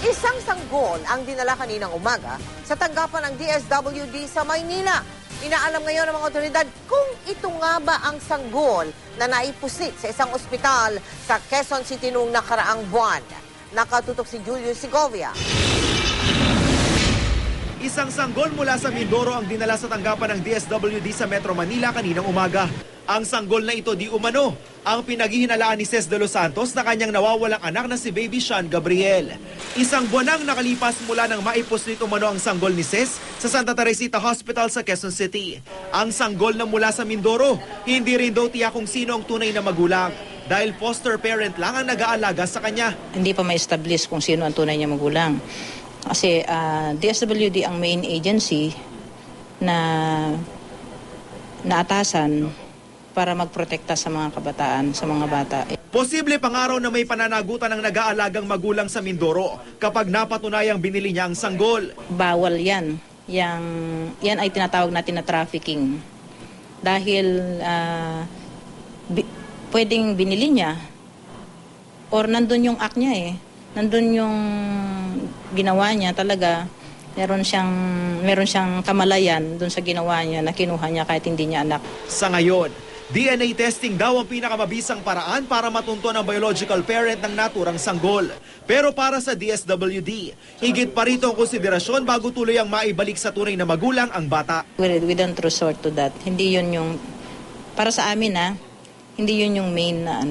Isang sanggol ang dinala kaninang umaga sa tanggapan ng DSWD sa Maynila. Inaalam ngayon ng mga otoridad kung ito nga ba ang sanggol na naipusit sa isang ospital sa Quezon City noong nakaraang buwan. Nakatutok si Julio Segovia. Isang sanggol mula sa Mindoro ang dinala sa tanggapan ng DSWD sa Metro Manila kaninang umaga. Ang sanggol na ito di umano ang pinaghihinalaan ni Ces de los Santos na kanyang nawawalang anak na si Baby Sean Gabriel. Isang buwan ang nakalipas mula nang maipuslit umano ang sanggol ni Ces sa Santa Teresita Hospital sa Quezon City. Ang sanggol na mula sa Mindoro, hindi rin daw tiyak kung sino ang tunay na magulang dahil foster parent lang ang nag-aalaga sa kanya. Hindi pa ma-establish kung sino ang tunay niya magulang. Kasi DSWD ang main agency na naatasan para magprotekta sa mga kabataan, sa mga bata. Posible pang araw na may pananagutan ng nag-aalagang magulang sa Mindoro kapag napatunayang binili niya ang sanggol. Bawal yan. Yan ay tinatawag natin na trafficking. Dahil pwedeng binili niya or nandun yung act niya eh. Nandun yung ginawa niya talaga. Meron siyang kamalayan dun sa ginawa niya na kinuha niya kahit hindi niya anak. Sa ngayon, DNA testing daw ang pinakamabisang paraan para matunton ang biological parent ng naturang sanggol. Pero para sa DSWD, higit pa rito ang konsiderasyon bago tuloy ang maibalik sa tunay na magulang ang bata. We don't resort to that. Hindi yun yung, para sa amin hindi yun yung main na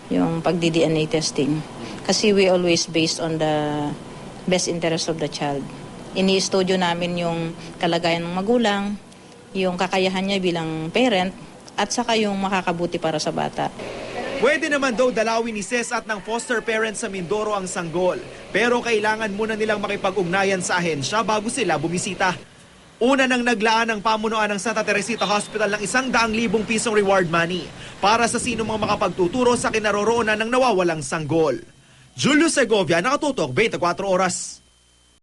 yung pagdi-DNA testing. Kasi we always based on the best interest of the child. Ini-studio namin yung kalagayan ng magulang, yung kakayahan niya bilang parent, at saka yung makakabuti para sa bata. Pwede naman daw dalawin ni Ces at ng foster parents sa Mindoro ang sanggol. Pero kailangan muna nilang makipag-ugnayan sa ahensya bago sila bumisita. Una nang naglaan ng pamunuan ng Santa Teresita Hospital ng 100,000 pisong reward money para sa sino mang makapagtuturo sa kinaroroonan ng nawawalang sanggol. Julio Segovia, Nakatutok, 24 Oras.